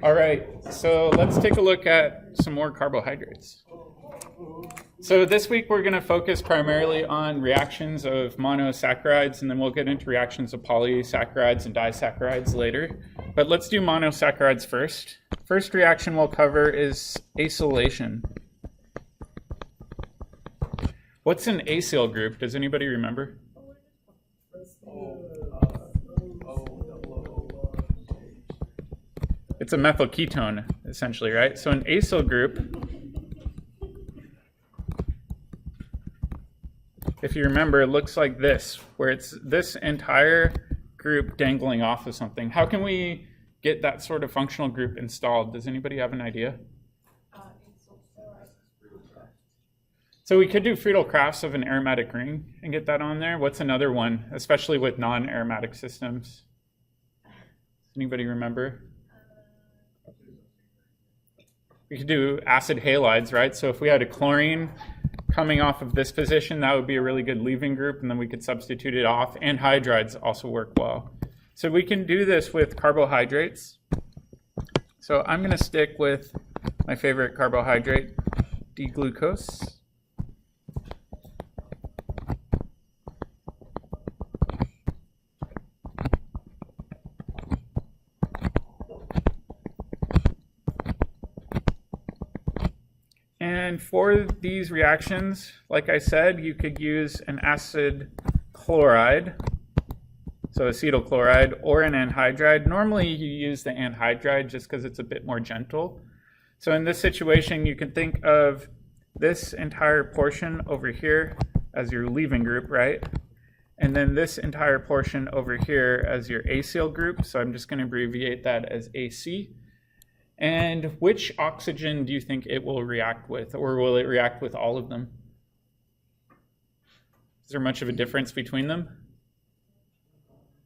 All right, so let's take a look at some more carbohydrates. So this week we're going to focus primarily on reactions of monosaccharides, and then we'll get into reactions of polysaccharides and disaccharides later. But let's do monosaccharides first. First reaction we'll cover is acylation. What's an acyl group? Does anybody remember? It's a methyl ketone, essentially, right? So an acyl group, if you remember, it looks like this, where it's this entire group dangling off of something. How can we get that sort of functional group installed? Does anybody have an idea? So we could do Friedel-Crafts of an aromatic ring and get that on there. What's another one, especially with non-aromatic systems? Does anybody remember? We could do acid halides, right? So if we had a chlorine coming off of this position, that would be a really good leaving group, and then we could substitute it off. Anhydrides also work well. So we can do this with carbohydrates. So I'm going to stick with my favorite carbohydrate, D-glucose. And for these reactions, like I said, you could use an acid chloride, so acetyl chloride, or an anhydride. Normally you use the anhydride just because it's a bit more gentle. So in this situation, you can think of this entire portion over here as your leaving group, right? And then this entire portion over here as your acyl group. So I'm just going to abbreviate that as AC. And which oxygen do you think it will react with, or will it react with all of them? Is there much of a difference between them?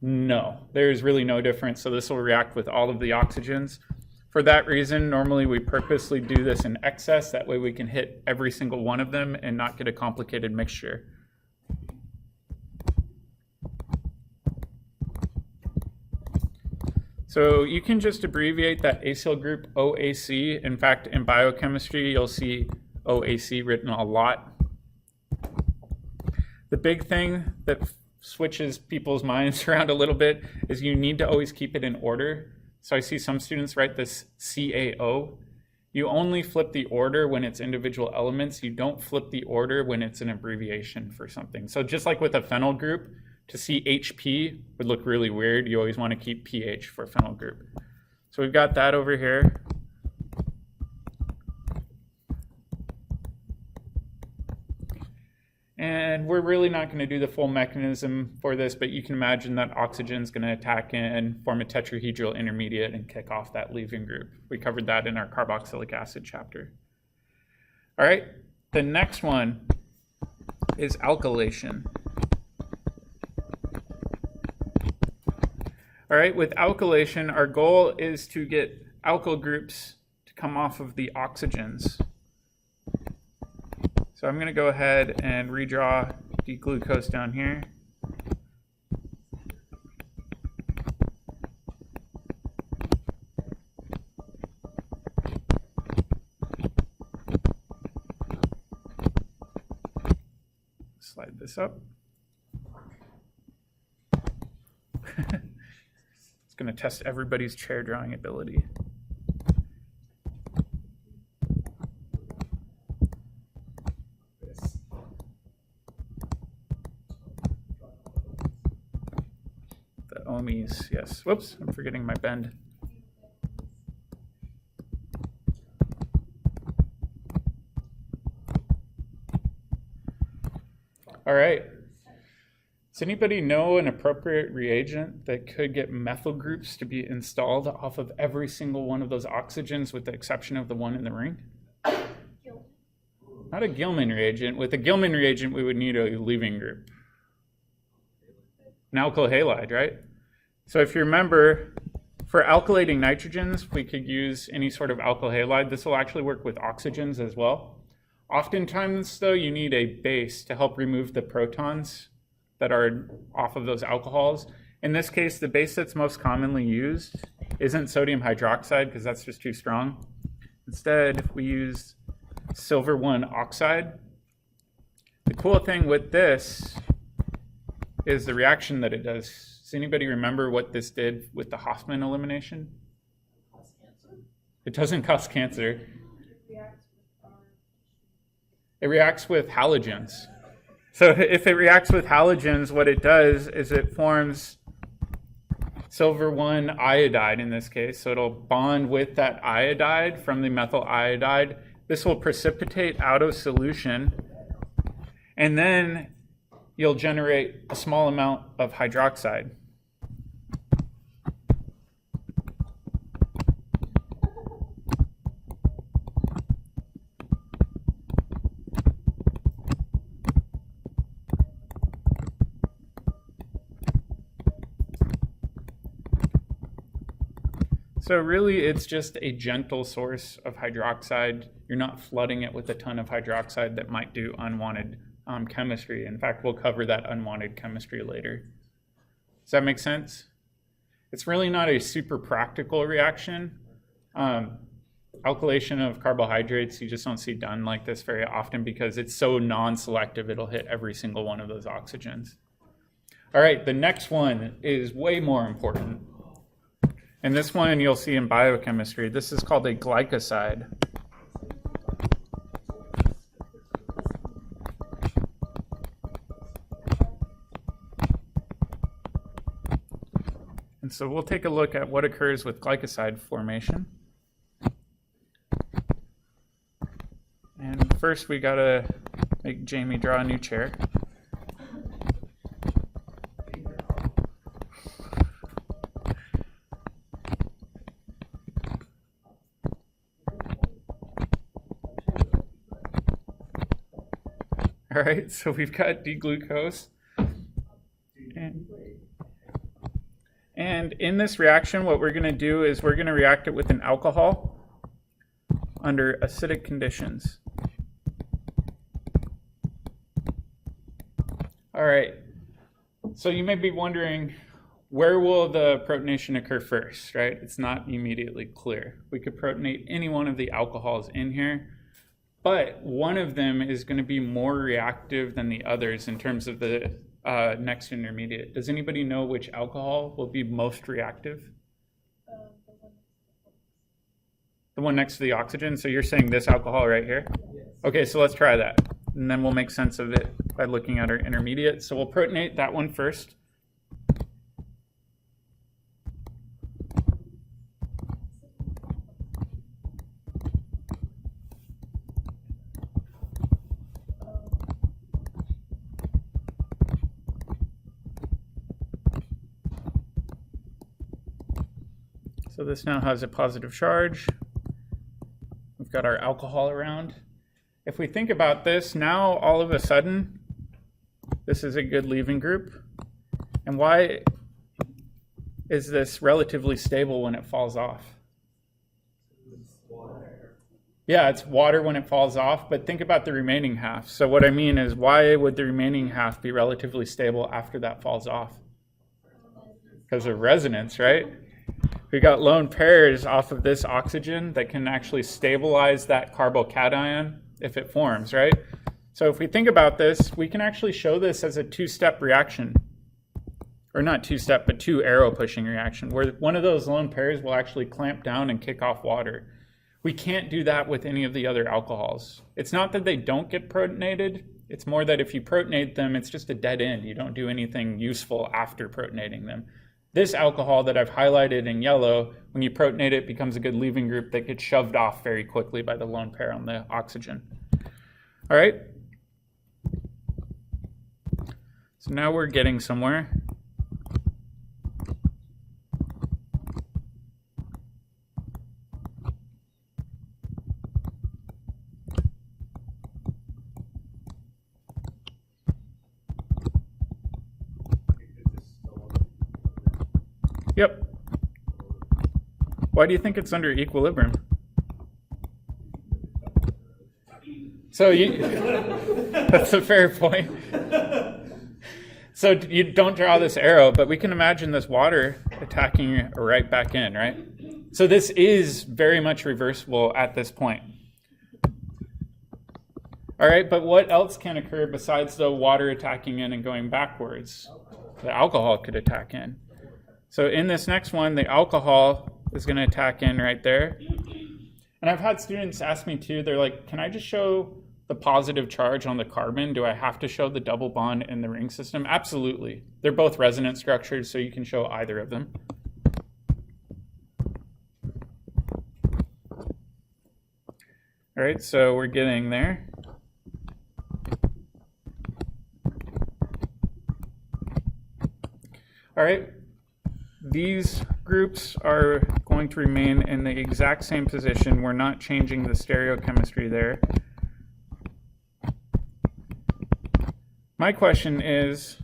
No, there's really no difference. So this will react with all of the oxygens. For that reason, normally we purposely do this in excess. That way we can hit every single one of them and not get a complicated mixture. So you can just abbreviate that acyl group OAC. In fact, in biochemistry, you'll see OAC written a lot. The big thing that switches people's minds around a little bit is you need to always keep it in order. So I see some students write this CaO. You only flip the order when it's individual elements. You don't flip the order when it's an abbreviation for something. So just like with a phenyl group, to see HP would look really weird. You always want to keep pH for phenyl group. So we've got that over here. And we're really not going to do the full mechanism for this, but you can imagine that oxygen is going to attack and form a tetrahedral intermediate and kick off that leaving group. We covered that in our carboxylic acid chapter. All right, the next one is alkylation. All right, with alkylation, our goal is to get alkyl groups to come off of the oxygens. So I'm going to go ahead and redraw D-glucose down here. Slide this up. Going to test everybody's chair drawing ability. The ohms, yes. Whoops, I'm forgetting my bend. All right. Does anybody know an appropriate reagent that could get methyl groups to be installed off of every single one of those oxygens with the exception of the one in the ring? Not a Gilman reagent. With a Gilman reagent, we would need a leaving group. An alkyl halide, right? So if you remember, for alkylating nitrogens, we could use any sort of alkyl halide. This will actually work with oxygens as well. Oftentimes, though, you need a base to help remove the protons that are off of those alcohols. In this case, the base that's most commonly used isn't sodium hydroxide because that's just too strong. Instead, we use silver 1 oxide. The cool thing with this is the reaction that it does. Does anybody remember what this did with the Hofmann elimination? It doesn't cause cancer. It reacts with halogens. So if it reacts with halogens, what it does is it forms silver 1 iodide in this case. So it'll bond with that iodide from the methyl iodide. This will precipitate out of solution. And then you'll generate a small amount of hydroxide. So really, it's just a gentle source of hydroxide. You're not flooding it with a ton of hydroxide that might do unwanted chemistry. In fact, we'll cover that unwanted chemistry later. Does that make sense? It's really not a super practical reaction. Alkylation of carbohydrates, you just don't see done like this very often because it's so non-selective, it'll hit every single one of those oxygens. All right, the next one is way more important. And this one you'll see in biochemistry. This is called a glycoside. And so we'll take a look at what occurs with glycoside formation. And first we gotta make Jamie draw a new chair. All right, so we've got D-glucose. And in this reaction, what we're going to do is we're going to react it with an alcohol under acidic conditions. All right, so you may be wondering, where will the protonation occur first, right? It's not immediately clear. We could protonate any one of the alcohols in here. But one of them is going to be more reactive than the others in terms of the next intermediate. Does anybody know which alcohol will be most reactive? The one next to the oxygen? So you're saying this alcohol right here? Yes. Okay, so let's try that. And then we'll make sense of it by looking at our intermediate. So we'll protonate that one first. So this now has a positive charge. We've got our alcohol around. If we think about this, now all of a sudden, this is a good leaving group. And why is this relatively stable when it falls off? It's water. Yeah, it's water when it falls off, but think about the remaining half. So what I mean is, why would the remaining half be relatively stable after that falls off? Because of resonance, right? We got lone pairs off of this oxygen that can actually stabilize that carbocation if it forms, right? So if we think about this, we can actually show this as a two-step reaction. Or not two-step, but two arrow pushing reaction, where one of those lone pairs will actually clamp down and kick off water. We can't do that with any of the other alcohols. It's not that they don't get protonated. It's more that if you protonate them, it's just a dead end. You don't do anything useful after protonating them. This alcohol that I've highlighted in yellow, when you protonate it, becomes a good leaving group that gets shoved off very quickly by the lone pair on the oxygen. All right. So now we're getting somewhere. Yep. Why do you think it's under equilibrium? So that's a fair point. So you don't draw this arrow, but we can imagine this water attacking right back in, right? So this is very much reversible at this point. All right, but what else can occur besides the water attacking in and going backwards? The alcohol could attack in. So in this next one, the alcohol is going to attack in right there. And I've had students ask me too, they're like, can I just show the positive charge on the carbon? Do I have to show the double bond in the ring system? Absolutely. They're both resonance structures, so you can show either of them. All right, so we're getting there. All right, these groups are going to remain in the exact same position. We're not changing the stereochemistry there. My question is,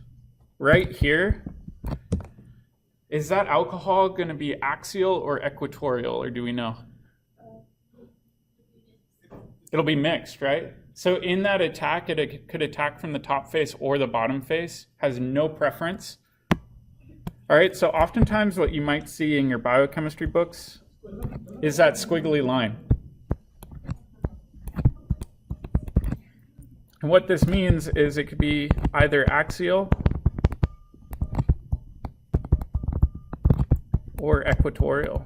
right here, is that alcohol going to be axial or equatorial, or do we know? It'll be mixed, right? So in that attack, it could attack from the top face or the bottom face, has no preference. All right, so oftentimes what you might see in your biochemistry books is that squiggly line. And what this means is it could be either axial or equatorial.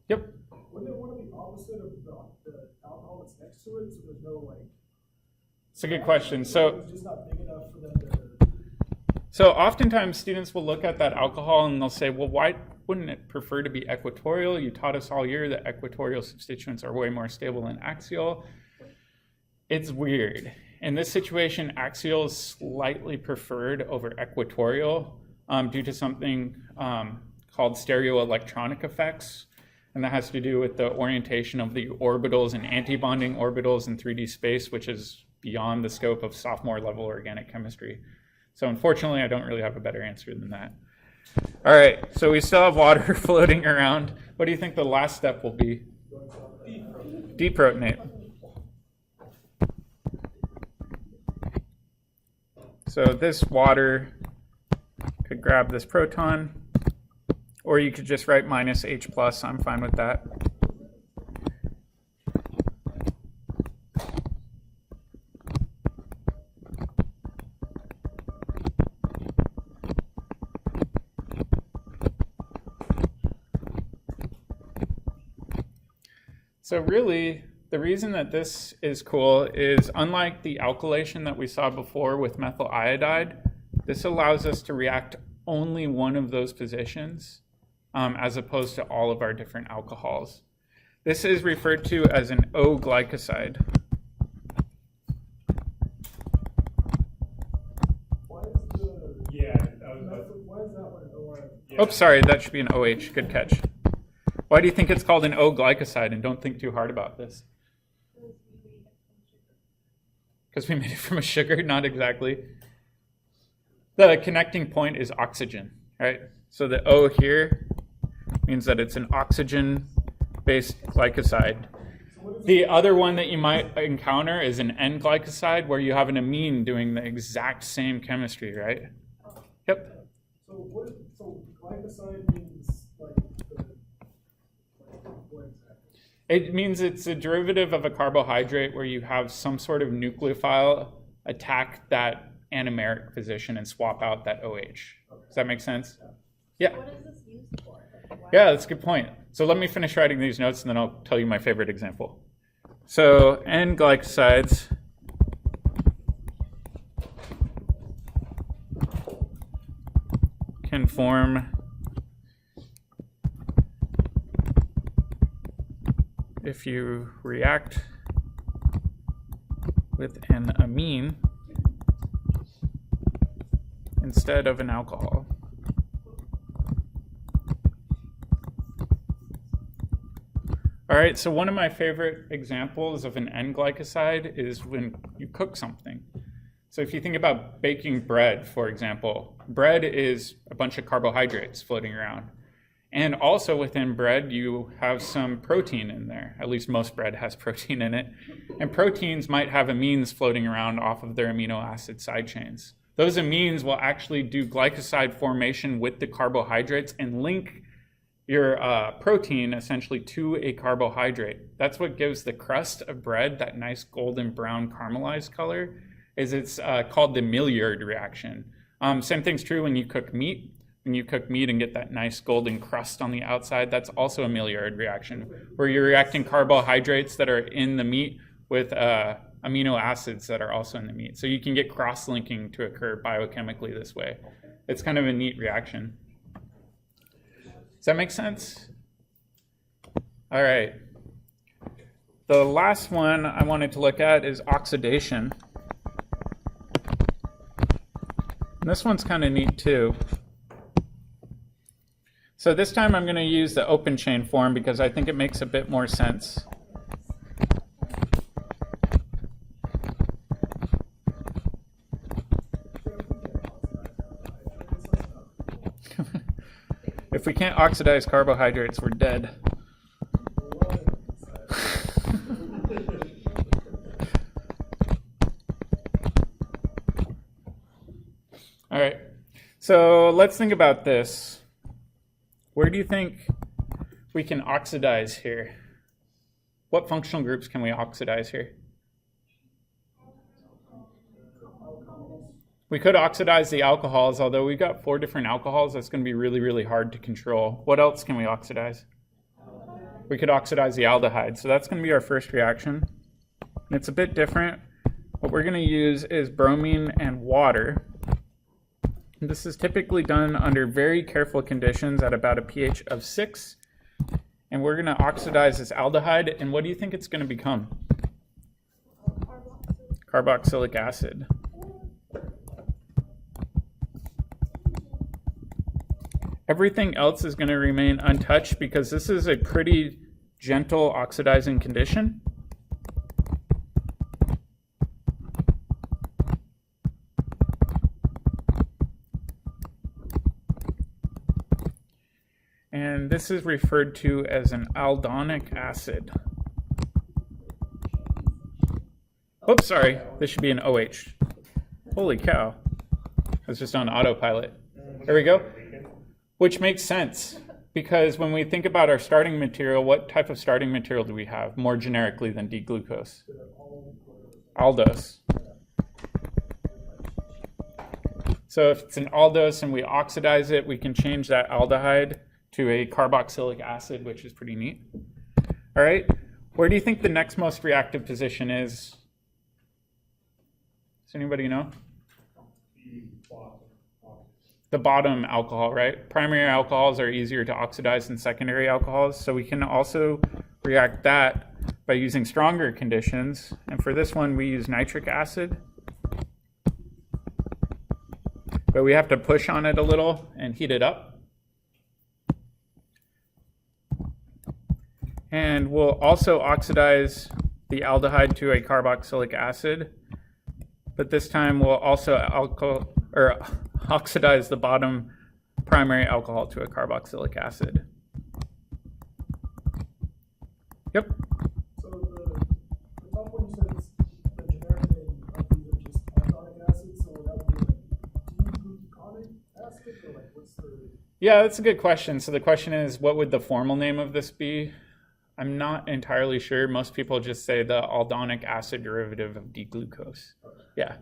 Yep. Wouldn't it want to be opposite of the alcohol that's next to it, so there's no like... It's a good question. So It's just not big enough for them to... So oftentimes students will look at that alcohol and they'll say, well, why wouldn't it prefer to be equatorial? You taught us all year that equatorial substituents are way more stable than axial. It's weird. In this situation, axial is slightly preferred over equatorial due to something called stereoelectronic effects. And that has to do with the orientation of the orbitals and antibonding orbitals in 3D space, which is beyond the scope of sophomore level organic chemistry. So unfortunately, I don't really have a better answer than that. All right, so we still have water floating around. What do you think the last step will be? Deprotonate. So this water could grab this proton, or you could just write minus H+. I'm fine with that. So really, the reason that this is cool is unlike the alkylation that we saw before with methyl iodide, this allows us to react only one of those positions as opposed to all of our different alcohols. This is referred to as an O-glycoside. Why is the... Yeah, Why is that one an OR? yeah. Oops, sorry, that should be an OH. Good catch. Why do you think it's called an O-glycoside? And don't think too hard about this. Because we made it from a sugar? Not exactly. The connecting point is oxygen, right? So the O here means that it's an oxygen-based glycoside. The other one that you might encounter is an N-glycoside, where you have an amine doing the exact same chemistry, right? Yep. So glycoside means like what exactly? It means it's a derivative of a carbohydrate where you have some sort of nucleophile attack that anomeric position and swap out that OH. Does that make sense? Yeah. What is this used for? Yeah, that's a good point. So let me finish writing these notes and then I'll tell you my favorite example. So N-glycosides can form if you react with an amine instead of an alcohol. All right, so one of my favorite examples of an N-glycoside is when you cook something. So if you think about baking bread, for example, bread is a bunch of carbohydrates floating around. And also within bread, you have some protein in there. At least most bread has protein in it. And proteins might have amines floating around off of their amino acid side chains. Those amines will actually do glycoside formation with the carbohydrates and link your protein essentially to a carbohydrate. That's what gives the crust of bread that nice golden brown caramelized color, is it's called the Maillard reaction. Same thing's true when you cook meat. When you cook meat and get that nice golden crust on the outside, that's also a Maillard reaction, where you're reacting carbohydrates that are in the meat with amino acids that are also in the meat. So you can get cross-linking to occur biochemically this way. It's kind of a neat reaction. Does that make sense? All right. The last one I wanted to look at is oxidation. And this one's kind of neat too. So this time I'm going to use the open chain form because I think it makes a bit more sense. If we can't oxidize carbohydrates, we're dead. All right, so let's think about this. Where do you think we can oxidize here? What functional groups can we oxidize here? We could oxidize the alcohols, although we've got 4 different alcohols. That's going to be really, really hard to control. What else can we oxidize? We could oxidize the aldehyde. So that's going to be our first reaction. And it's a bit different. What we're going to use is bromine and water. And this is typically done under very careful conditions at about a pH of 6. And we're going to oxidize this aldehyde. And what do you think it's going to become? Carboxylic acid. Everything else is going to remain untouched because this is a pretty gentle oxidizing condition. And this is referred to as an aldonic acid. Oops, sorry. This should be an OH. Holy cow. I was just on autopilot. There we go. Which makes sense, because when we think about our starting material, what type of starting material do we have more generically than D-glucose? Aldose. So if it's an aldose and we oxidize it, we can change that aldehyde to a carboxylic acid, which is pretty neat. All right, where do you think the next most reactive position is? Does anybody know? The bottom alcohol, right? Primary alcohols are easier to oxidize than secondary alcohols, so we can also react that by using stronger conditions. And for this one, we use nitric acid. But we have to push on it a little and heat it up. And we'll also oxidize the aldehyde to a carboxylic acid. But this time we'll also oxidize the bottom primary alcohol to a carboxylic acid. Yep. So the top one you said is the generic name of these are just aldonic acid, so that would be like D-gluconic acid, or like what's the... Yeah, that's a good question. So the question is, what would the formal name of this be? I'm not entirely sure. Most people just say the aldonic acid derivative of D-glucose. Okay. Yeah.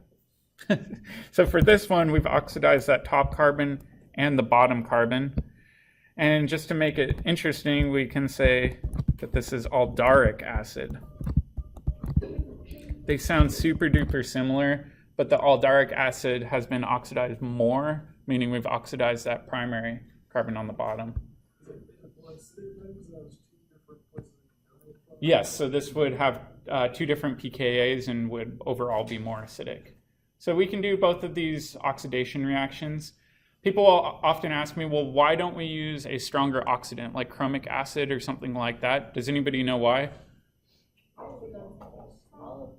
So for this one, we've oxidized that top carbon and the bottom carbon. And just to make it interesting, we can say that this is aldaric acid. They sound super duper similar, but the aldaric acid has been oxidized more, meaning we've oxidized that primary carbon on the bottom. Yes, so this would have 2 different pKa's and would overall be more acidic. So we can do both of these oxidation reactions. People will often ask me, well, why don't we use a stronger oxidant like chromic acid or something like that? Does anybody know why?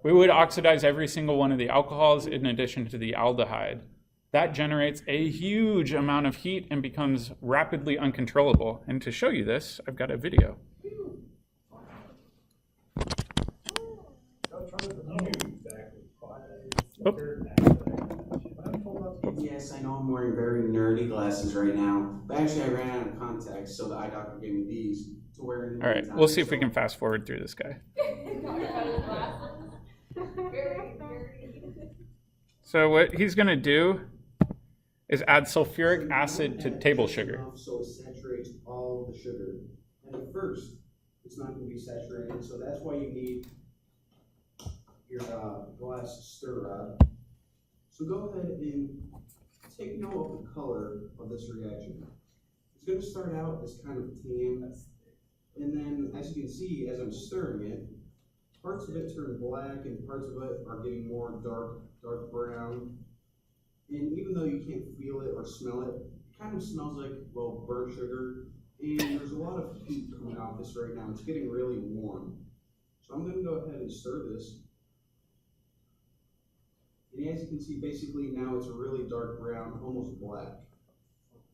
We would oxidize every single one of the alcohols in addition to the aldehyde. That generates a huge amount of heat and becomes rapidly uncontrollable. And to show you this, I've got a video. Oh. I'm wearing very nerdy glasses right now, but actually I ran out of contacts, so the eye doctor gave me these to wear in the All right, meantime, we'll see if we so- can fast forward through this guy. So what he's going to do is add sulfuric acid to table sugar. So it saturates all of the sugar. And at first, it's not going to be saturated, so that's why you need your glass stir rod. So go ahead and take note of the color of this reaction. It's going to start out as kind of tan, and then as you can see, as I'm stirring it, parts of it turn black and parts of it are getting more dark brown. And even though you can't feel it or smell it, it kind of smells like, well, burnt sugar. And there's a lot of heat coming off this right now. It's getting really warm. So I'm going to go ahead and stir this. And as you can see, basically now it's a really dark brown, almost black.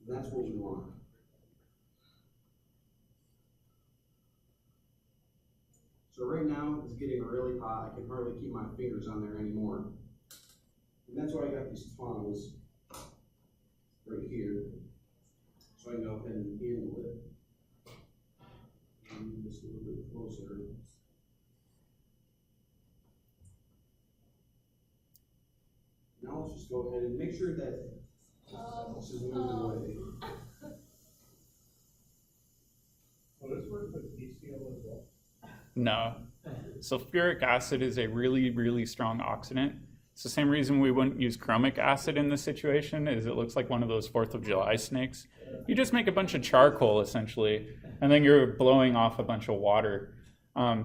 And that's what we want. So right now it's getting really hot. I can hardly keep my fingers on there anymore. And that's why I got these tongs right here. So I can go ahead and handle it. And move this a little bit closer. Now let's just go ahead and make sure that this is moving away. Will this work with PCl as well? No. Sulfuric acid is a really, really strong oxidant. It's the same reason we wouldn't use chromic acid in this situation, is it looks like one of those 4th of July snakes. You just make a bunch of charcoal, essentially, and then you're blowing off a bunch of water.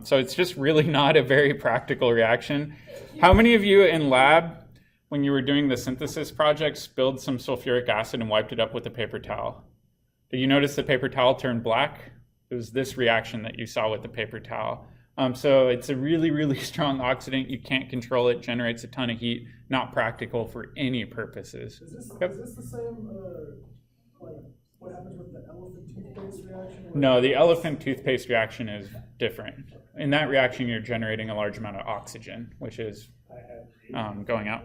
So it's just really not a very practical reaction. How many of you in lab, when you were doing the synthesis project, spilled some sulfuric acid and wiped it up with a paper towel? Did you notice the paper towel turned black? It was this reaction that you saw with the paper towel. So it's a really, really strong oxidant. You can't control it, generates a ton of heat, not practical for any purposes. Is this, Yep. is this the same, like, what happens with the elephant toothpaste reaction? No, the elephant toothpaste reaction is different. In that reaction, you're generating a large amount of oxygen, which is going out.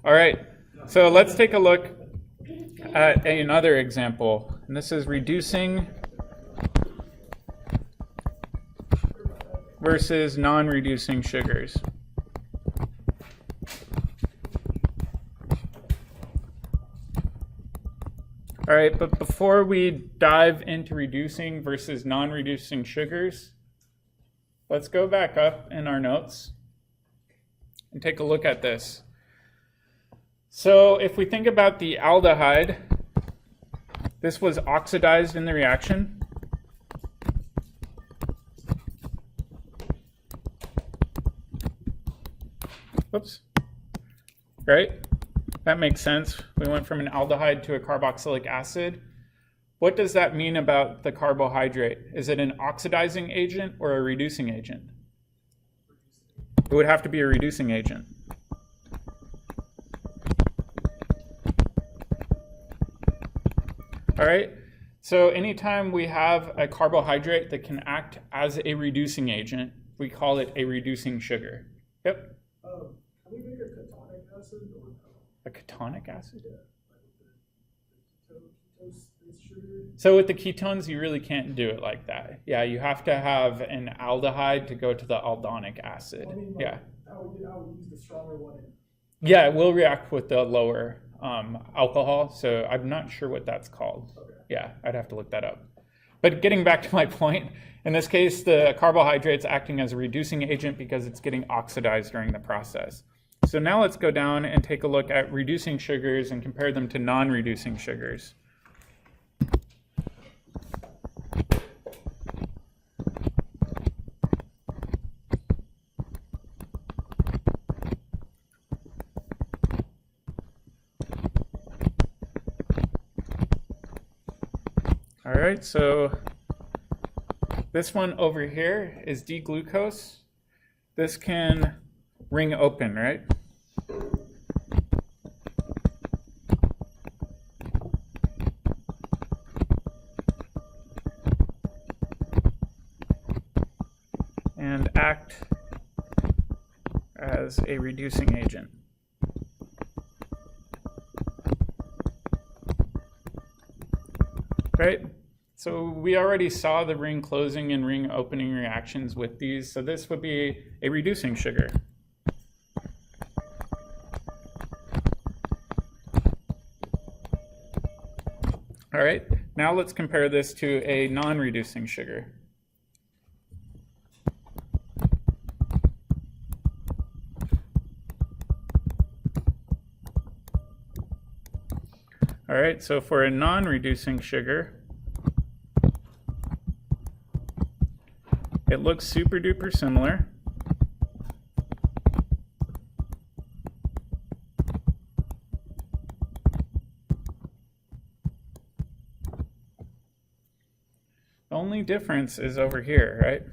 All right, so let's take a look at another example. And this is reducing versus non-reducing sugars. All right, but before we dive into reducing versus non-reducing sugars, let's go back up in our notes and take a look at this. So if we think about the aldehyde, this was oxidized in the reaction. Whoops. Right? That makes sense. We went from an aldehyde to a carboxylic acid. What does that mean about the carbohydrate? Is it an oxidizing agent or a reducing agent? It would have to be a reducing agent. All right, so anytime we have a carbohydrate that can act as a reducing agent, we call it a reducing sugar. Yep. Can we make a ketonic acid or no? A ketonic acid? Yeah, like the ketose-based sugar? So with the ketones, you really can't do it like that. Yeah, you have to have an aldehyde to go to the aldonic acid. Well, I mean, like, Yeah. How we use the stronger one in Yeah, it will react with the lower alcohol, so I'm not sure what that's called. Okay. Yeah, I'd have to look that up. But getting back to my point, in this case, the carbohydrate's acting as a reducing agent because it's getting oxidized during the process. So now let's go down and take a look at reducing sugars and compare them to non-reducing sugars. All right, so this one over here is D-glucose. This can ring open, right? And act as a reducing agent. right? So we already saw the ring closing and ring opening reactions with these, so this would be a reducing sugar. All right, now let's compare this to a non-reducing sugar. All right, so for a non-reducing sugar, it looks super duper similar. The only difference is over here, right?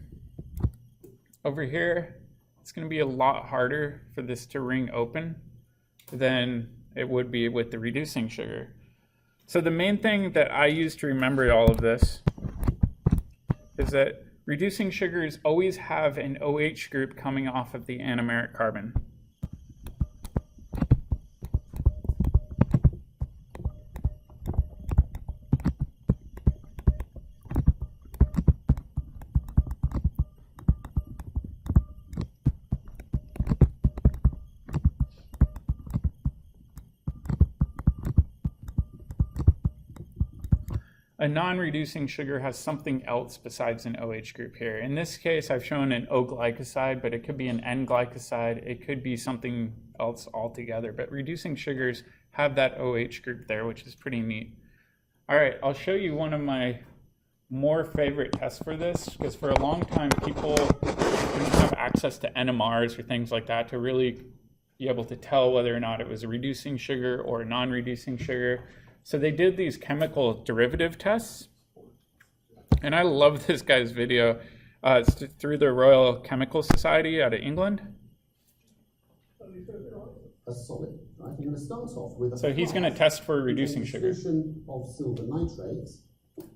Over here, it's going to be a lot harder for this to ring open than it would be with the reducing sugar. So the main thing that I use to remember all of this is that reducing sugars always have an OH group coming off of the anomeric carbon. A non-reducing sugar has something else besides an OH group here. In this case, I've shown an O-glycoside, but it could be an N-glycoside. It could be something else altogether. But reducing sugars have that OH group there, which is pretty neat. All right, I'll show you one of my more favorite tests for this, because for a long time, people didn't have access to NMRs or things like that to really be able to tell whether or not it was a reducing sugar or a non-reducing sugar. So they did these chemical derivative tests, and I love this guy's video. It's through the Royal Chemical Society out of England. A solid, right? I'm going to start off with a So he's going to test for reducing sugar. solution of silver nitrate,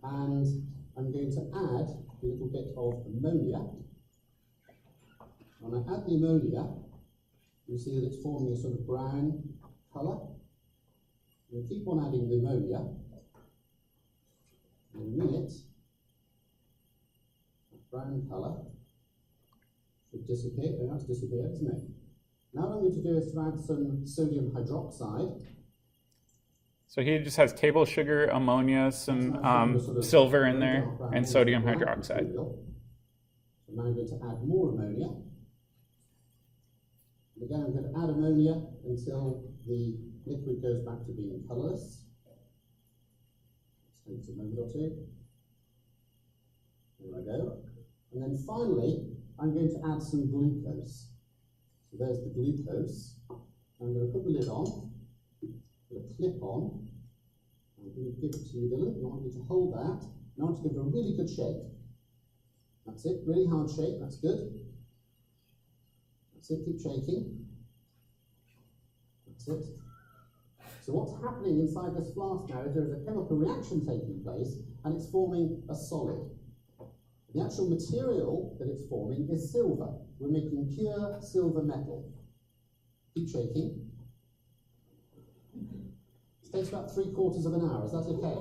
and I'm going to add a little bit of ammonia. When I add the ammonia, you see that it's forming a sort of brown colour. We'll keep on adding the ammonia. In a minute, that brown colour should disappear. Oh, that's disappeared, isn't it? Now what I'm going to do is to add some sodium hydroxide. So he just has table sugar, ammonia, some silver in there, and sodium hydroxide. So now I'm going to add more ammonia. And again, I'm going to add ammonia until the liquid goes back to being colourless. Let's take a moment or two. There I go. And then finally, I'm going to add some glucose. So there's the glucose. I'm going to put the lid on, put a clip on. I'm going to give it to you, Dylan. I want you to hold that. And I want to give it a really good shake. That's it, really hard shake, that's good. That's it, keep shaking. That's it. So what's happening inside this flask now is there's a chemical reaction taking place and it's forming a solid. The actual material that it's forming is silver. We're making pure silver metal. Keep shaking. It takes about 3/4 of an hour, is that okay?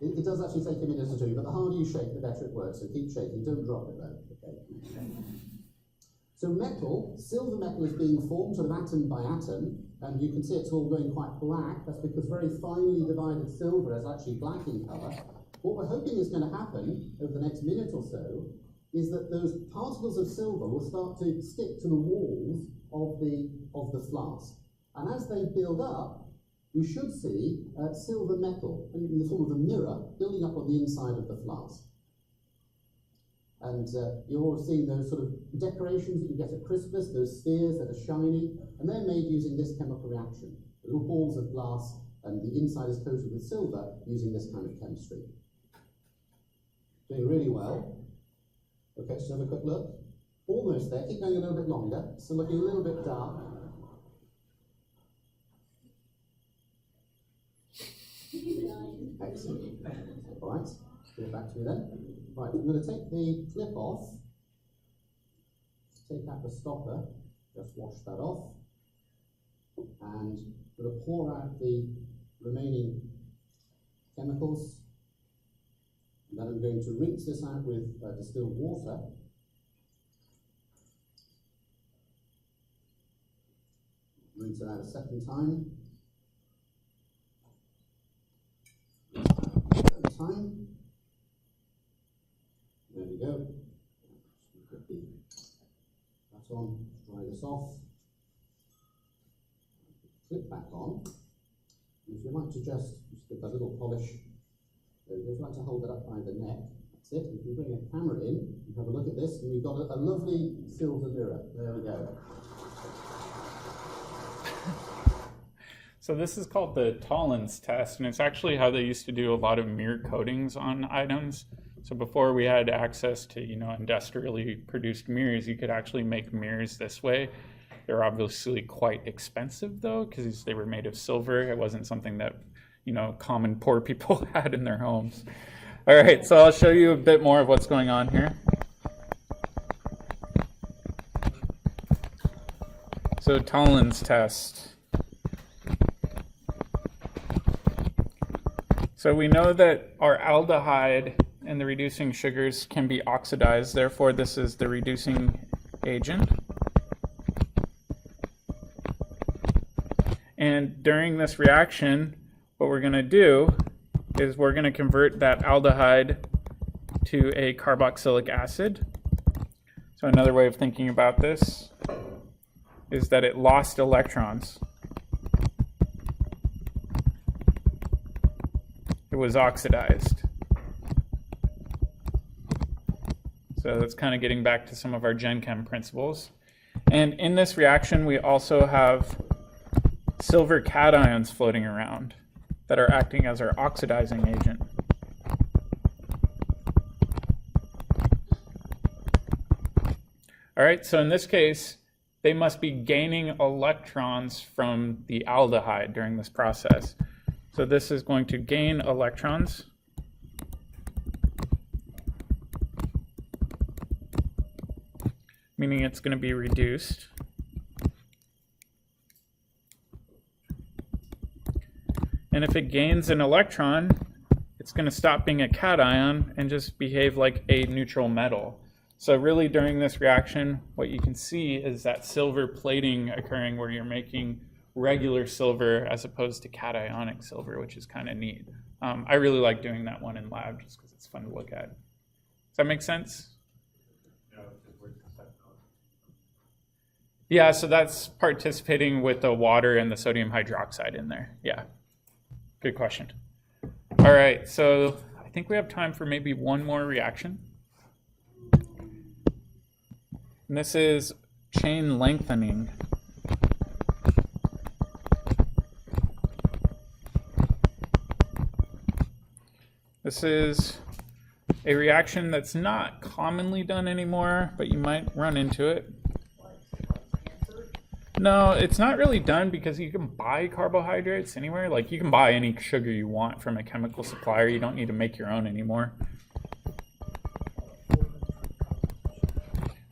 It does actually take a minute or two, but the harder you shake, the better it works, so keep shaking, don't drop it though. Okay. So metal, silver metal is being formed sort of atom by atom, and you can see it's all going quite black. That's because very finely divided silver is actually black in colour. What we're hoping is going to happen over the next minute or so is that those particles of silver will start to stick to the walls of the flask. And as they build up, we should see silver metal in the form of a mirror building up on the inside of the flask. And you're all seeing those sort of decorations that you get at Christmas, those spheres that are shiny, and they're made using this chemical reaction. Little balls of glass, and the inside is coated with silver using this kind of chemistry. Doing really well. Okay, so have a quick look. Almost there, keep going a little bit longer. So looking a little bit dark. Excellent. All right, give it back to me then. Right, I'm going to take the clip off. Take out the stopper. Just wash that off. And I'm going to pour out the remaining chemicals. And then I'm going to rinse this out with distilled water. Rinse it out a second time. Third time. There we go. Put that on, dry this off. Clip back on. And if you like to just give that little polish, there we go. If you like to hold it up by the neck, that's it. If you bring a camera in, you have a look at this, and we've got a lovely silver mirror. There we go. So this is called the Tollens test, and it's actually how they used to do a lot of mirror coatings on items. So before we had access to, industrially produced mirrors, you could actually make mirrors this way. They're obviously quite expensive though, because they were made of silver. It wasn't something that, common poor people had in their homes. All right, so I'll show you a bit more of what's going on here. So Tollens test. So we know that our aldehyde and the reducing sugars can be oxidized. Therefore, this is the reducing agent. And during this reaction, what we're going to do is we're going to convert that aldehyde to a carboxylic acid. So another way of thinking about this is that it lost electrons. It was oxidized. So that's kind of getting back to some of our Gen Chem principles. And in this reaction, we also have silver cations floating around that are acting as our oxidizing agent. All right, so in this case, they must be gaining electrons from the aldehyde during this process. So this is going to gain electrons. Meaning it's going to be reduced. And if it gains an electron, it's going to stop being a cation and just behave like a neutral metal. So really during this reaction, what you can see is that silver plating occurring where you're making regular silver as opposed to cationic silver, which is kind of neat. I really like doing that one in lab just because it's fun to look at. Does that make sense? Yeah, so that's participating with the water and the sodium hydroxide in there. Yeah, good question. All right, so I think we have time for maybe one more reaction. And this is chain lengthening. This is a reaction that's not commonly done anymore, but you might run into it. No, it's not really done because you can buy carbohydrates anywhere. Like you can buy any sugar you want from a chemical supplier. You don't need to make your own anymore.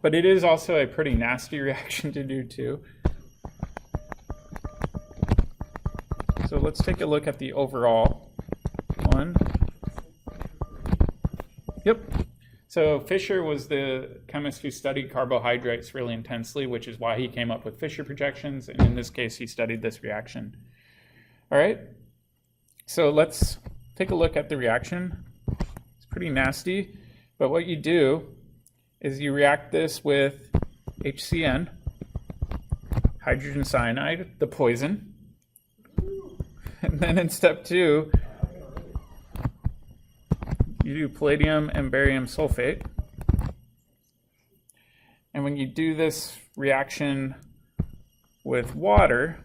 But it is also a pretty nasty reaction to do too. So let's take a look at the overall one. Yep. So Fischer was the chemist who studied carbohydrates really intensely, which is why he came up with Fischer projections. And in this case, he studied this reaction. All right. So let's take a look at the reaction. It's pretty nasty. But what you do is you react this with HCN, hydrogen cyanide, the poison. And then in step 2, you do palladium and barium sulfate. And when you do this reaction with water,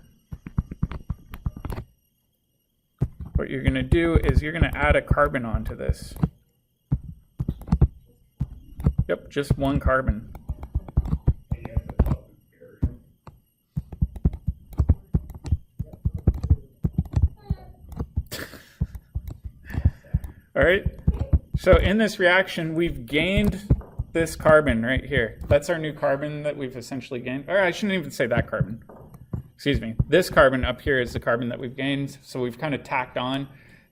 what you're going to do is you're going to add a carbon onto this. Yep, just one carbon. All right. So in this reaction, we've gained this carbon right here. That's our new carbon that we've essentially gained. Or I shouldn't even say that carbon. Excuse me. This carbon up here is the carbon that we've gained. So we've kind of tacked on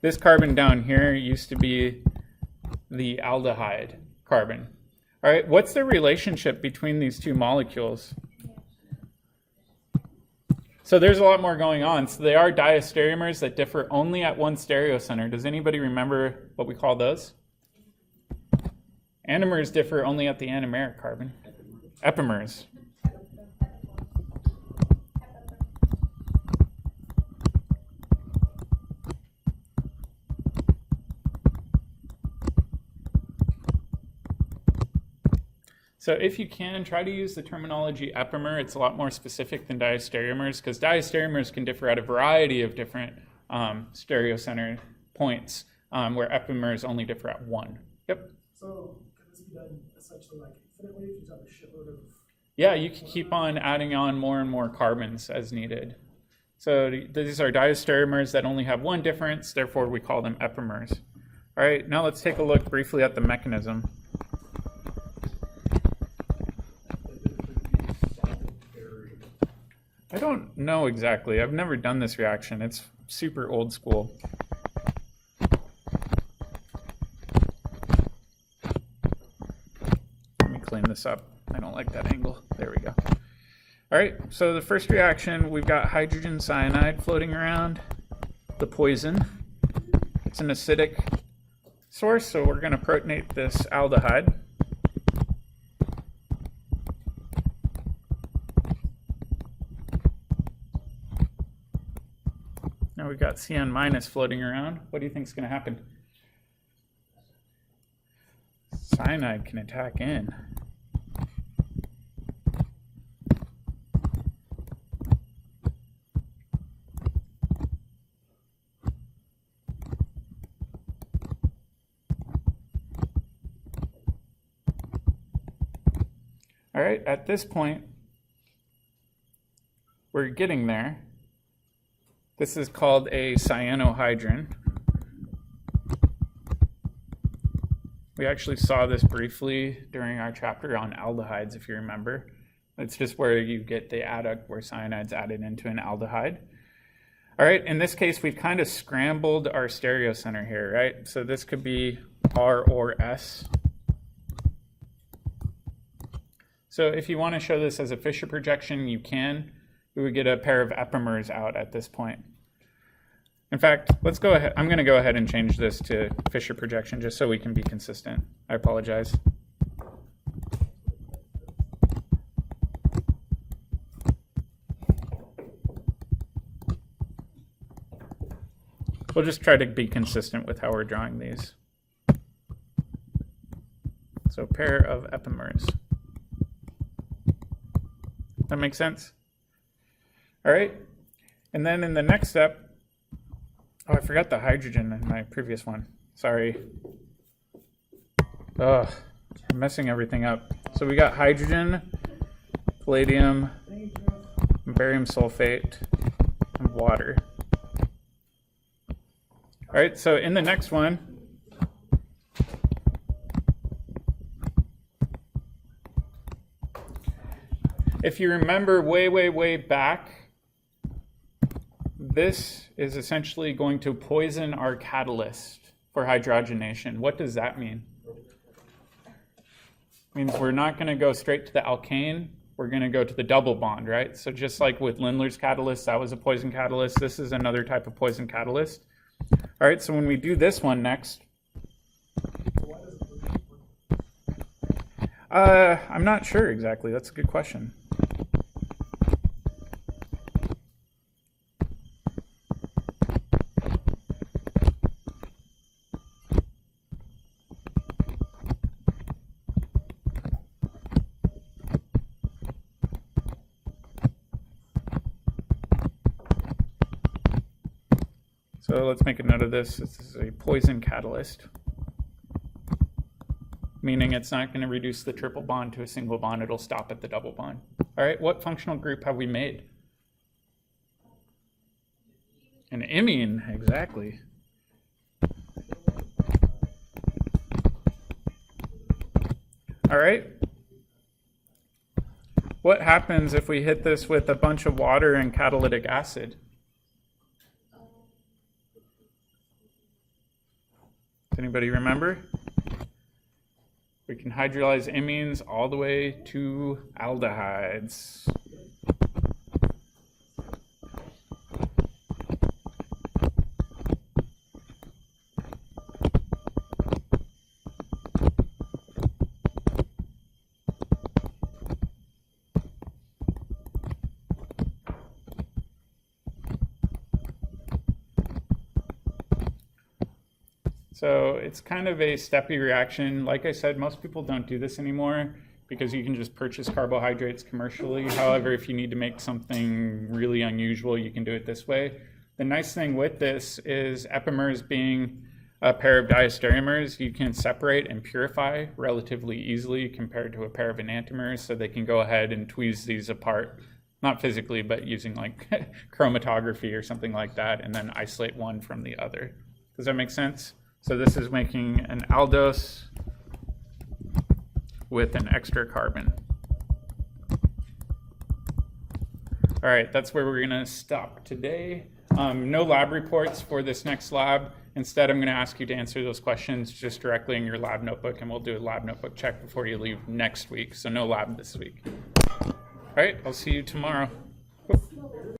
this carbon down here used to be the aldehyde carbon. All right, what's the relationship between these two molecules? So there's a lot more going on. So they are diastereomers that differ only at one stereocenter. Does anybody remember what we call those? Anomers differ only at the anomeric carbon. Epimers. So if you can, try to use the terminology epimer. It's a lot more specific than diastereomers, because diastereomers can differ at a variety of different stereocenter points, where epimers only differ at one. Yep. So can this be done essentially like infinitely? If you just have a shitload of... Yeah, you can keep on adding on more and more carbons as needed. So these are diastereomers that only have one difference, therefore we call them epimers. All right, now let's take a look briefly at the mechanism. I don't know exactly. I've never done this reaction. It's super old school. Let me clean this up. I don't like that angle. There we go. All right, so the first reaction, we've got hydrogen cyanide floating around, the poison. It's an acidic source, so we're going to protonate this aldehyde. Now we've got CN minus floating around. What do you think is going to happen? Cyanide can attack in. All right, at this point, we're getting there. This is called a cyanohydrin. We actually saw this briefly during our chapter on aldehydes, if you remember. It's just where you get the adduct where cyanide's added into an aldehyde. All right, in this case, we've kind of scrambled our stereocenter here, right? So this could be R or S. So if you want to show this as a Fisher projection, you can. We would get a pair of epimers out at this point. In fact, let's go ahead. I'm going to go ahead and change this to Fisher projection just so we can be consistent. I apologize. We'll just try to be consistent with how we're drawing these. So pair of epimers. That makes sense? All right. And then in the next step, oh, I forgot the hydrogen in my previous one. Sorry. Ugh, I'm messing everything up. So we got hydrogen, palladium, barium sulfate, and water. All right, so in the next one, if you remember way back, this is essentially going to poison our catalyst for hydrogenation. What does that mean? It means we're not going to go straight to the alkane. We're going to go to the double bond, right? So just like with Lindlar's catalyst, that was a poison catalyst. This is another type of poison catalyst. All right, so when we do this one next, I'm not sure exactly. That's a good question. So let's make a note of this. This is a poison catalyst, meaning it's not going to reduce the triple bond to a single bond. It'll stop at the double bond. All right, what functional group have we made? An imine, exactly. All right. What happens if we hit this with a bunch of water and catalytic acid? Does anybody remember? We can hydrolyze amines all the way to aldehydes. So it's kind of a steppy reaction. Like I said, most people don't do this anymore because you can just purchase carbohydrates commercially. However, if you need to make something really unusual, you can do it this way. The nice thing with this is epimers being a pair of diastereomers, you can separate and purify relatively easily compared to a pair of enantiomers, so they can go ahead and tweeze these apart, not physically, but using like chromatography or something like that, and then isolate one from the other. Does that make sense? So this is making an aldose with an extra carbon. All right, that's where we're gonna stop today. No lab reports for this next lab. Instead, I'm gonna ask you to answer those questions just directly in your lab notebook, and we'll do a lab notebook check before you leave next week. So no lab this week. All right, I'll see you tomorrow.